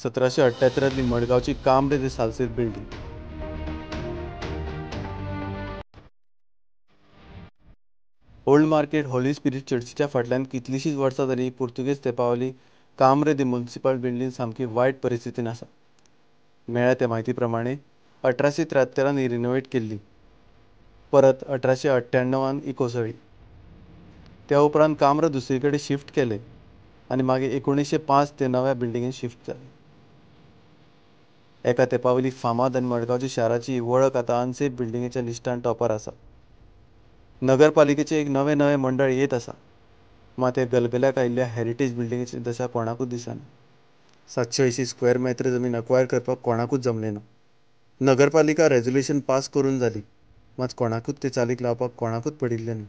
1778 मडगावची काम्र दे Salcete building. Old market Holy Spirit चर्चीच्या फाटल्यान कितलींशींच वर्सां जाली पुर्तुगेज तेंपावली काम्र दे म्युनिसिपल बिल्डिंग सामकी वायट परिस्थितीन आसा. मेळ्ळ्या त्या म्हायती प्रमाणे 1873 ही रिनोवेट केल्ली, परत 1898 कोसळ्ळी. त्या उपरांत काम्र दुसरे कडेन शिफ्ट केले आनी मागीर 1905 ते नव्या बिल्डिंगेंत शिफ्ट जाले. एका तेंपावली फामाद आनी मडगांवच्या शाराची वळख आतां अनसेफ बिल्डिंगेच्या लिस्टान टॉपार आसा. नगरपालिकेचे एक नवे मंडळ येत आसा, मात हे गलगल्याक आयिल्ल्या हेरिटेज बिल्डिंगेची दशा कोणाकूच दिसना. 780 स्क्वेअर मीटर जमीन अक्वायर करपाक कोणाकूच जमलें ना. नगरपालिका रेझोल्युशन पास करून जाली, मात कोणाकूच ते चालीक लावपाक कोणाकूच पडिल्लें ना.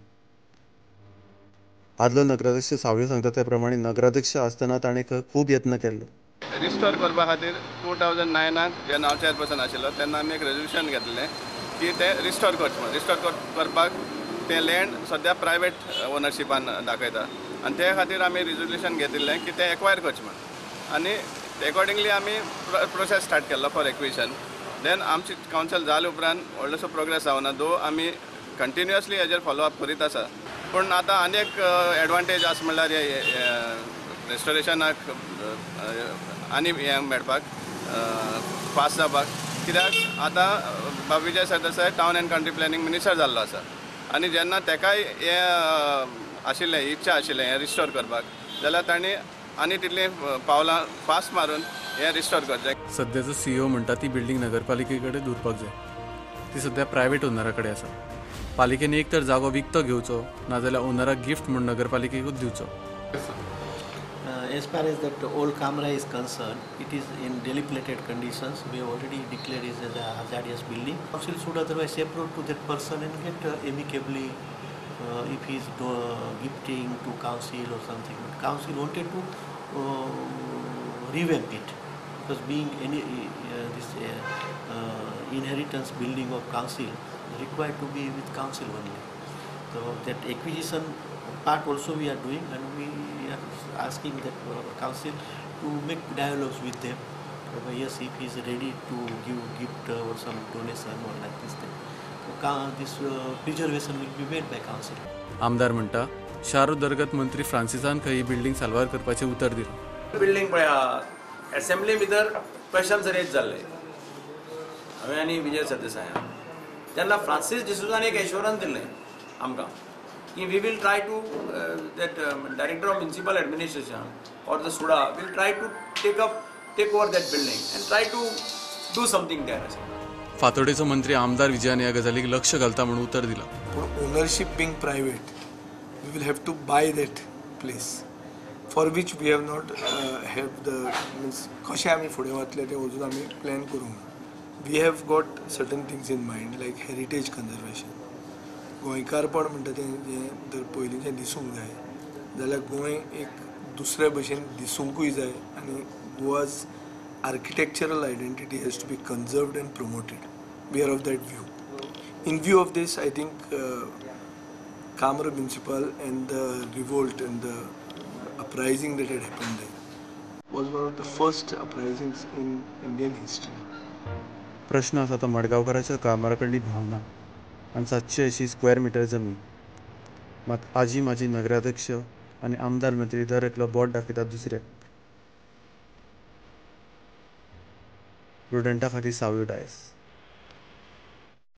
आदलो नगराध्यक्ष सावळ्यो सांगता त्या प्रमाणे नगराध्यक्ष आसतना ताणें खूब यत्न केल्लो. रिस्टोर करपा खातीर 2009 जेन्ना हांव चेअरपर्सन आशिल्लो तेन्ना आमी एक रेजोल्युशन घेतलें की ते रिस्टोर करपाक ते लँड सद्या प्रायवेट ओनरशिपान दाखयता आनी त्या खातीर आमी रेजोल्युशन घेतिल्लें की ते एक्वायर करचें म्हणून. आनी एकॉर्डिंगली आमी प्रोसेस स्टार्ट केल्लो फॉर एक्विशन. देन आमची कावन्सिल जाले उपरांत व्हडलोसो प्रोग्रेस जावना, दो आमी कंटिन्युअसली हेजेर फॉलोअप करीत आसा. पूण आतां आनी एक एडवांटेज आसा म्हणल्यार रेस्टोरेशनाक आनी हें मेळपाक पास जावपाक, कित्याक आतां Vijay Sardesai town and country planning minister जाल्लो आसा आनी जेन्ना तेकाय हें आशिल्लें इच्छा आशिल्लें हें रिस्टोर करपाक, जाल्यार तांणी आनी तितलीं पावलां फास्ट मारून हें रिस्टोर करचें. सद्याचो CEO म्हणटा ती बिल्डिंग नगरपालिके कडेन उरपाक जाय. ती सद्या प्रायवेट ओनरा कडेन आसा. पालिकेन एक तर जागो विकतो घेवचो, नाजाल्यार ओनराक गिफ्ट म्हूण नगरपालिकेकूच दिवचो. As far as that old Camera is concerned, it is in dilapidated conditions. We have already declared it as a hazardous building. Council should otherwise approach to that person and get amicably if he is gifting to council or something. But council wanted to revamp it because being any this inheritance building of council required to be with council only. So that acquisition part also we are doing, and we are asking that council to make dialogues with them. Yes, if he is ready to give gift or some donation or like this thing, so this preservation will be made by council. आमदार म्हणटा शार उदरगत मंत्री फ्रांसिसान खंय ही building साल्वार करपाचें उतर दिलें. Building पळया असेंब्ली भितर क्वेश्चन्स रेज जाल्ले हांवें आनी विजय सरदेसायान. तेन्ना फ्रांसीस डिसोजान एक एश्योरन्स दिल्लें आमकां की we will try to that director of municipal administration or the SUDA will try to take over that building and try to do something there. फातोडेचो मंत्री आमदार विजयान ह्या गजालीक लक्ष घालता म्हणून उतर दिलां. पूण ownership being private, we will have to buy that place for which we have not have the means कशें आमी फुडें वतले तें अजून आमी प्लॅन करूंक ना. We have got certain things in mind like heritage conservation. गोंयकारपण म्हणटा तें जें जर पयलींचें दिसूंक जाय जाल्यार गोंय एक दुसरे भशेन दिसूंकूय जाय आनी Goa's architectural identity has to be conserved and promoted. We are of that view. In view of this I think काम्र municipal and the revolt and the uprising that had happened there was one of the first uprisings in Indian history. प्रश्न आसा तो मडगांवकाराच्या कामारा कडली भावना आनी 780 square metre जमीन. मात आजी माजी नगराध्यक्ष आनी आमदार मंत्री दर एकलो बोट दाखयतात दुसऱ्याक. प्रुडंटा खातीर सावळ्यो डायस.